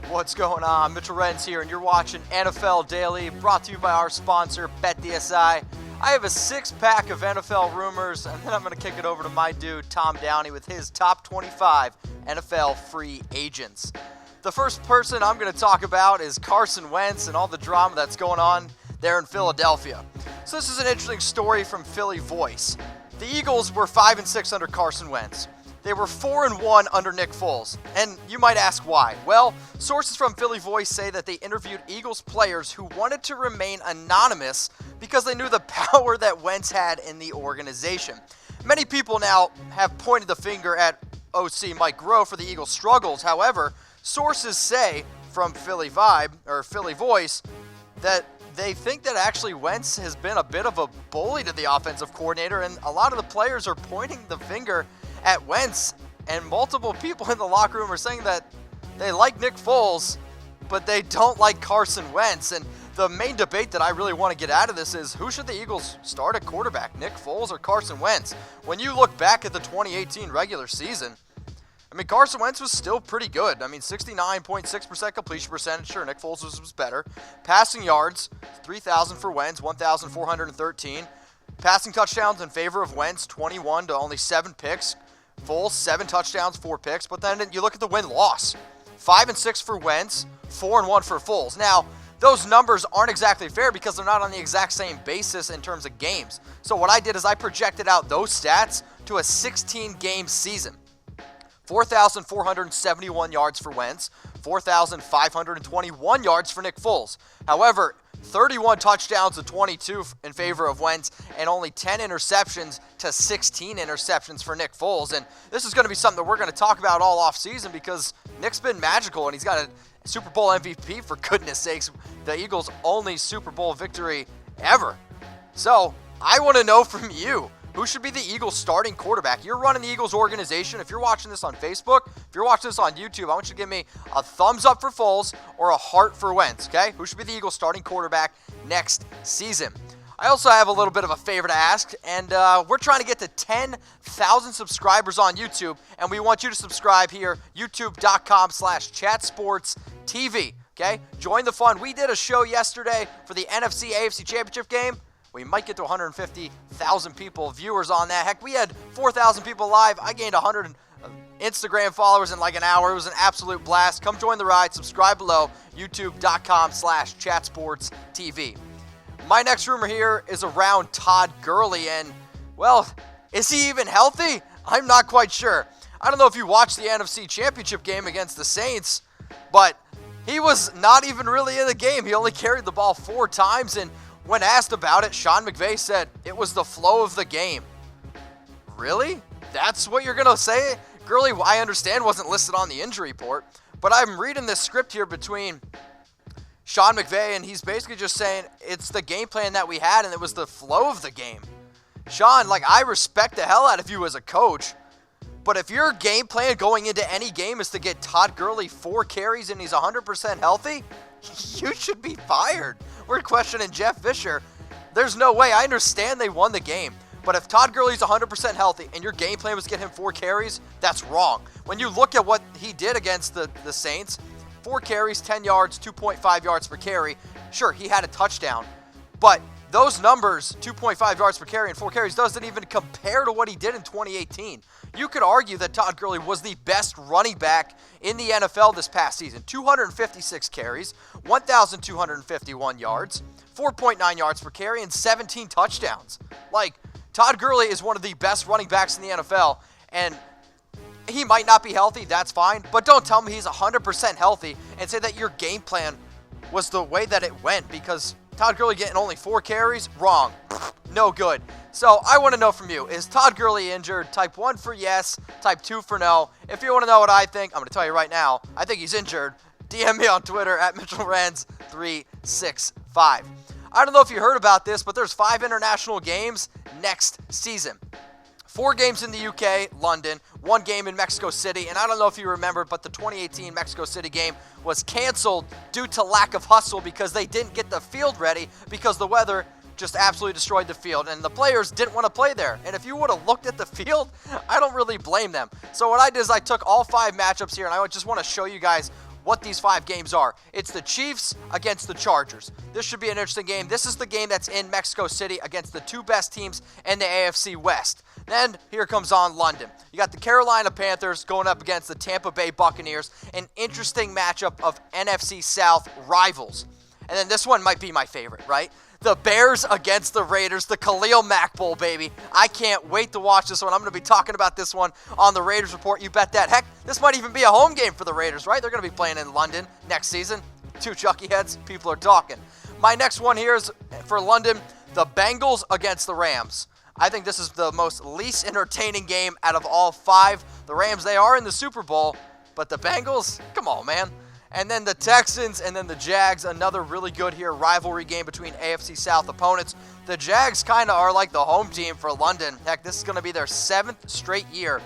What's going on? Mitchell Renz here, and you're watching NFL Daily, brought to you by our sponsor, BETDSI. I have a six-pack of NFL rumors, and then I'm going to kick it over to my dude, Tom Downey, with his top 25 NFL free agents. The first person I'm going to talk about is Carson Wentz and all the drama that's going on there in Philadelphia. So this is an interesting story from Philly Voice. The Eagles were 5-6 under Carson Wentz. They were 4-1 under Nick Foles. And you might ask why. Well, sources from Philly Voice say that they interviewed Eagles players who wanted to remain anonymous because they knew the power that Wentz had in the organization. Many people now have pointed the finger at OC Mike Groh for the Eagles' struggles. However, sources say from Philly Voice that they think that actually Wentz has been a bit of a bully to the offensive coordinator, and a lot of the players are pointing the finger at Wentz, and multiple people in the locker room are saying that they like Nick Foles, but they don't like Carson Wentz. And the main debate that I really want to get out of this is, who should the Eagles start at quarterback, Nick Foles or Carson Wentz? When you look back at the 2018 regular season, I mean, Carson Wentz was still pretty good. I mean, 69.6% completion percentage. Sure, Nick Foles was better. Passing yards, 3,000 for Wentz, 1,413. Passing touchdowns in favor of Wentz, 21 to only 7 picks. Foles, 7 touchdowns, 4 picks. But then you look at the win-loss. 5-6 for Wentz, 4-1 for Foles. Now, those numbers aren't exactly fair because they're not on the exact same basis in terms of games. So what I did is I projected out those stats to a 16-game season. 4,471 yards for Wentz, 4,521 yards for Nick Foles. However, 31 touchdowns to 22 in favor of Wentz, and only 10 interceptions to 16 interceptions for Nick Foles. And this is going to be something that we're going to talk about all offseason because Nick's been magical, and he's got a Super Bowl MVP, for goodness sakes. The Eagles' only Super Bowl victory ever. So, I want to know from you, who should be the Eagles starting quarterback? You're running the Eagles organization. If you're watching this on Facebook, if you're watching this on YouTube, I want you to give me a thumbs up for Foles or a heart for Wentz, okay? Who should be the Eagles starting quarterback next season? I also have a little bit of a favor to ask, and we're trying to get to 10,000 subscribers on YouTube, and we want you to subscribe here, youtube.com/chatsportstv, okay? Join the fun. We did a show yesterday for the NFC-AFC Championship game. We might get to 150,000 people, viewers on that. Heck, we had 4,000 people live. I gained 100 Instagram followers in like an hour. It was an absolute blast. Come join the ride. Subscribe below, youtube.com/chatsportstv. My next rumor here is around Todd Gurley, and, well, is he even healthy? I'm not quite sure. I don't know if you watched the NFC Championship game against the Saints, but he was not even really in the game. He only carried the ball 4 times, and when asked about it, Sean McVay said it was the flow of the game. Really? That's what you're going to say? Gurley, I understand, wasn't listed on the injury report, but I'm reading this script here between Sean McVay, and he's basically just saying it's the game plan that we had, and it was the flow of the game. Sean, I respect the hell out of you as a coach, but if your game plan going into any game is to get Todd Gurley 4 carries and he's 100% healthy, you should be fired. We're questioning Jeff Fisher. There's no way. I understand they won the game, but if Todd Gurley's 100% healthy and your game plan was to get him 4 carries, that's wrong. When you look at what he did against the Saints, 4 carries, 10 yards, 2.5 yards per carry. Sure, he had a touchdown, but those numbers, 2.5 yards per carry and 4 carries, doesn't even compare to what he did in 2018. You could argue that Todd Gurley was the best running back in the NFL this past season. 256 carries, 1,251 yards, 4.9 yards per carry, and 17 touchdowns. Todd Gurley is one of the best running backs in the NFL, and he might not be healthy, that's fine, but don't tell me he's 100% healthy and say that your game plan was the way that it went, because Todd Gurley getting only 4 carries? Wrong. No good. So I want to know from you, is Todd Gurley injured? Type 1 for yes, type 2 for no. If you want to know what I think, I'm going to tell you right now, I think he's injured. DM me on Twitter at MitchellRenz365. I don't know if you heard about this, but there's 5 international games next season. 4 games in the UK, London, 1 game in Mexico City, and I don't know if you remember, but the 2018 Mexico City game was canceled due to lack of hustle because they didn't get the field ready because the weather just absolutely destroyed the field, and the players didn't want to play there. And if you would have looked at the field, I don't really blame them. So what I did is I took all 5 matchups here, and I just want to show you guys what these 5 games are. It's the Chiefs against the Chargers. This should be an interesting game. This is the game that's in Mexico City against the 2 best teams in the AFC West. Then here comes on London. You got the Carolina Panthers going up against the Tampa Bay Buccaneers. An interesting matchup of NFC South rivals. And then this one might be my favorite, right? The Bears against the Raiders, the Khalil Mack Bowl, baby. I can't wait to watch this one. I'm going to be talking about this one on the Raiders Report. You bet that. Heck, this might even be a home game for the Raiders, right? They're going to be playing in London next season. 2 Chucky heads, people are talking. My next one here is for London, the Bengals against the Rams. I think this is the most least entertaining game out of all 5. The Rams, they are in the Super Bowl, but the Bengals, come on, man. And then the Texans and then the Jags, another really good here rivalry game between AFC South opponents. The Jags kind of are like the home team for London. Heck, this is going to be their 7th straight year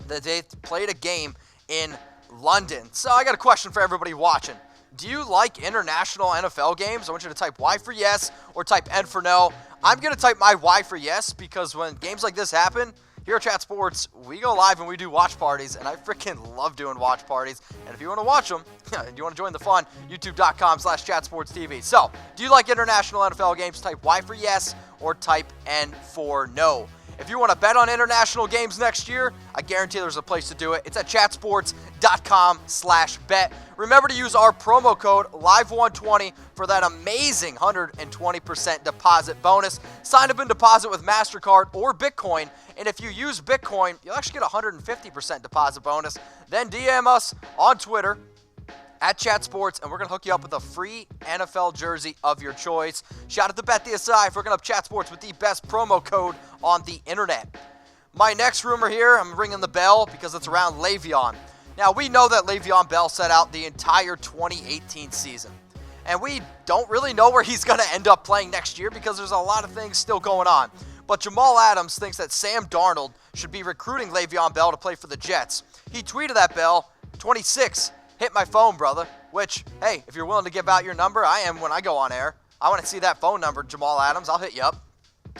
that they've played a game in London. So I got a question for everybody watching. Do you like international NFL games? I want you to type Y for yes or type N for no. I'm going to type my Y for yes because when games like this happen, here at Chat Sports, we go live and we do watch parties, and I freaking love doing watch parties. And if you want to watch them, and you want to join the fun, youtube.com/chatsportstv. So, do you like international NFL games? Type Y for yes or type N for no. If you want to bet on international games next year, I guarantee there's a place to do it. It's at chatsports.com/bet. Remember to use our promo code LIVE120 for that amazing 120% deposit bonus. Sign up and deposit with MasterCard or Bitcoin. And if you use Bitcoin, you'll actually get a 150% deposit bonus. Then DM us on Twitter at Chat Sports, and we're going to hook you up with a free NFL jersey of your choice. Shout out to BETDSI for hooking up Chat Sports with the best promo code on the internet. My next rumor here, I'm ringing the bell because it's around Le'Veon. Now, we know that Le'Veon Bell set out the entire 2018 season, and we don't really know where he's going to end up playing next year because there's a lot of things still going on. But Jamal Adams thinks that Sam Darnold should be recruiting Le'Veon Bell to play for the Jets. He tweeted at Bell, 26, hit my phone, brother. Which, hey, if you're willing to give out your number, I am when I go on air. I want to see that phone number, Jamal Adams. I'll hit you up.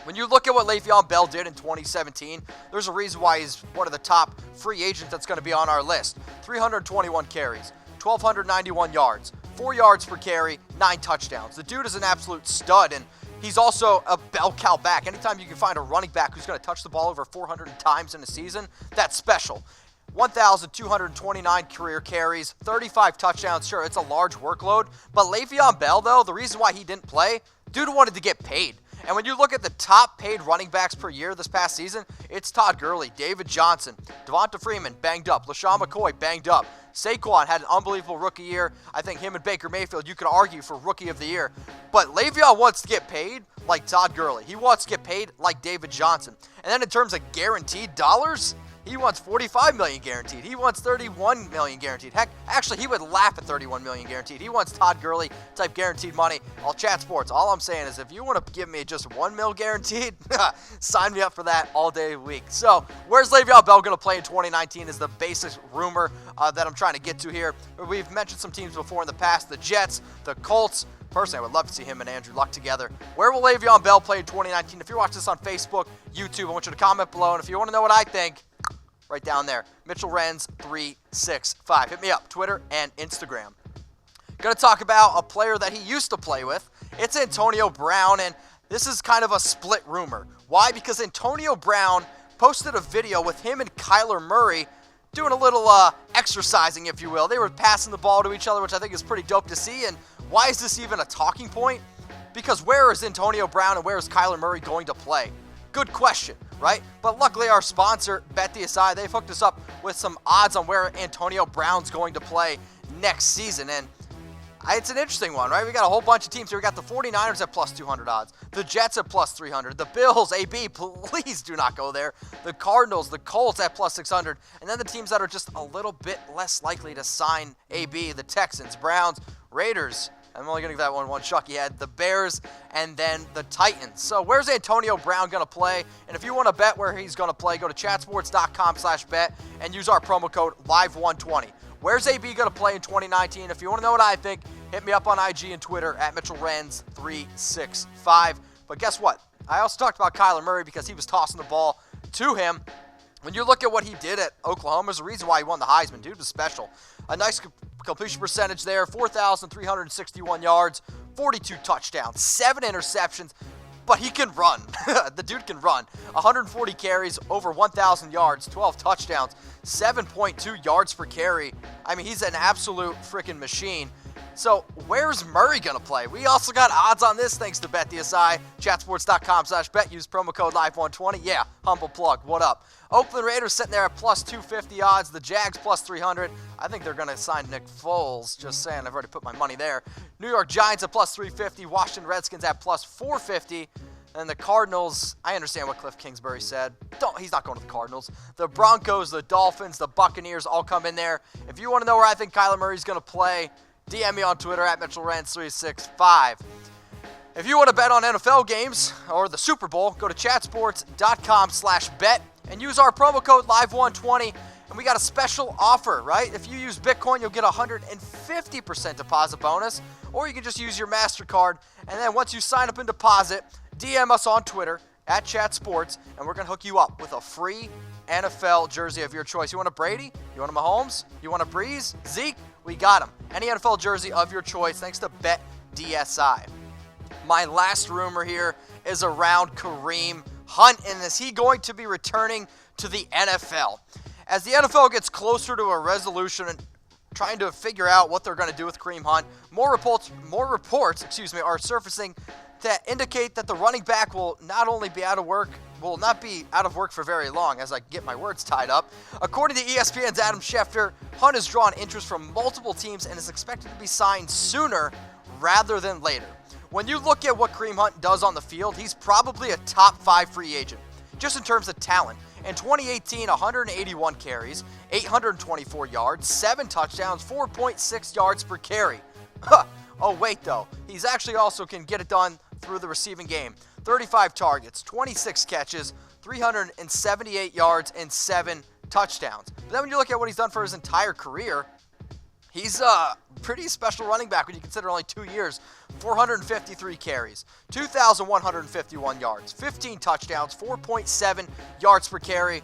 When you look at what Le'Veon Bell did in 2017, there's a reason why he's one of the top free agents that's going to be on our list. 321 carries, 1,291 yards, 4 yards per carry, 9 touchdowns. The dude is an absolute stud, and he's also a bell cow back. Anytime you can find a running back who's going to touch the ball over 400 times in a season, that's special. 1,229 career carries, 35 touchdowns. Sure, it's a large workload, but Le'Veon Bell, though, the reason why he didn't play, dude wanted to get paid. And when you look at the top paid running backs per year this past season, it's Todd Gurley, David Johnson, Devonta Freeman banged up, LaShawn McCoy banged up. Saquon had an unbelievable rookie year. I think him and Baker Mayfield, you could argue for rookie of the year. But Le'Veon wants to get paid like Todd Gurley. He wants to get paid like David Johnson. And then in terms of guaranteed dollars, he wants $45 million guaranteed. He wants $31 million guaranteed. Heck, actually, he would laugh at $31 million guaranteed. He wants Todd Gurley type guaranteed money. I'll Chat Sports. All I'm saying is if you want to give me just $1 million guaranteed, sign me up for that all day a week. So, where's Le'Veon Bell going to play in 2019 is the basic rumor that I'm trying to get to here. We've mentioned some teams before in the past, the Jets, the Colts. Personally, I would love to see him and Andrew Luck together. Where will Le'Veon Bell play in 2019? If you're watching this on Facebook, YouTube, I want you to comment below. And if you want to know what I think, right down there, Mitchell Renz 365. Hit me up, Twitter and Instagram. Going to talk about a player that he used to play with. It's Antonio Brown, and this is kind of a split rumor. Why? Because Antonio Brown posted a video with him and Kyler Murray doing a little exercising, if you will. They were passing the ball to each other, which I think is pretty dope to see. And why is this even a talking point? Because where is Antonio Brown and where is Kyler Murray going to play? Good question, right? But luckily our sponsor, BetDSI, they've hooked us up with some odds on where Antonio Brown's going to play next season. And it's an interesting one, right? We got a whole bunch of teams here. We got the 49ers at plus 200 odds. The Jets at plus 300. The Bills, AB, please do not go there. The Cardinals, the Colts at plus 600. And then the teams that are just a little bit less likely to sign AB, the Texans, Browns, Raiders. I'm only going to give that one chuck. You had the Bears and then the Titans. So where's Antonio Brown going to play? And if you want to bet where he's going to play, go to chatsports.com/bet and use our promo code LIVE120. Where's AB going to play in 2019? If you want to know what I think, hit me up on IG and Twitter at MitchellRenz365. But guess what? I also talked about Kyler Murray because he was tossing the ball to him. When you look at what he did at Oklahoma, there's a reason why he won the Heisman. Dude was special. A nice Completion percentage there, 4,361 yards, 42 touchdowns, 7 interceptions, but he can run. The dude can run. 140 carries, over 1,000 yards, 12 touchdowns, 7.2 yards per carry. I mean, he's an absolute freaking machine. So where's Murray going to play? We also got odds on this thanks to BetDSI. Chatsports.com/bet. Use promo code LIVE120. Yeah, humble plug. What up? Oakland Raiders sitting there at plus 250 odds. The Jags plus 300. I think they're going to sign Nick Foles. Just saying. I've already put my money there. New York Giants at plus 350. Washington Redskins at plus 450. And the Cardinals, I understand what Cliff Kingsbury said. He's not going to the Cardinals. The Broncos, the Dolphins, the Buccaneers all come in there. If you want to know where I think Kyler Murray's going to play, DM me on Twitter at MitchellRance365. If you want to bet on NFL games or the Super Bowl, go to chatsports.com/bet and use our promo code LIVE120. And we got a special offer, right? If you use Bitcoin, you'll get a 150% deposit bonus. Or you can just use your MasterCard. And then once you sign up and deposit, DM us on Twitter at ChatSports, and we're going to hook you up with a free NFL jersey of your choice. You want a Brady? You want a Mahomes? You want a Breeze? Zeke? We got him. Any NFL jersey of your choice, thanks to BetDSI. My last rumor here is around Kareem Hunt, and is he going to be returning to the NFL? As the NFL gets closer to a resolution and trying to figure out what they're going to do with Kareem Hunt, more reports are surfacing that indicate that the running back will not be out of work for very long, as I get my words tied up. According to ESPN's Adam Schefter, Hunt has drawn interest from multiple teams and is expected to be signed sooner rather than later. When you look at what Kareem Hunt does on the field, he's probably a top 5 free agent, just in terms of talent. In 2018, 181 carries, 824 yards, 7 touchdowns, 4.6 yards per carry. Oh, wait, though. He's actually also can get it done through the receiving game. 35 targets, 26 catches, 378 yards, and 7 touchdowns. But then when you look at what he's done for his entire career, he's a pretty special running back when you consider only 2 years. 453 carries, 2,151 yards, 15 touchdowns, 4.7 yards per carry.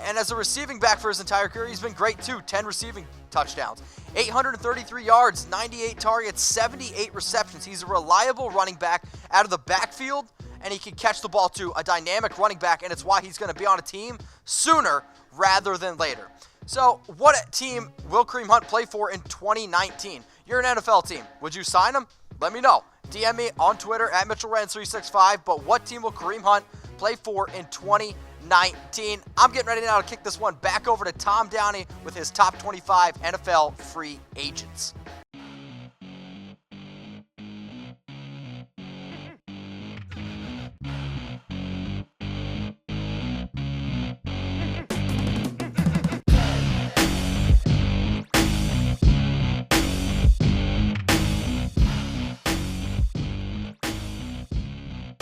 And as a receiving back for his entire career, he's been great too. 10 receiving touchdowns, 833 yards, 98 targets, 78 receptions. He's a reliable running back out of the backfield, and he can catch the ball too. A dynamic running back, and it's why he's going to be on a team sooner rather than later. So what team will Kareem Hunt play for in 2019? You're an NFL team. Would you sign him? Let me know. DM me on Twitter at MitchellRance365. But what team will Kareem Hunt play for in 2019? I'm getting ready now to kick this one back over to Tom Downey with his top 25 NFL free agents.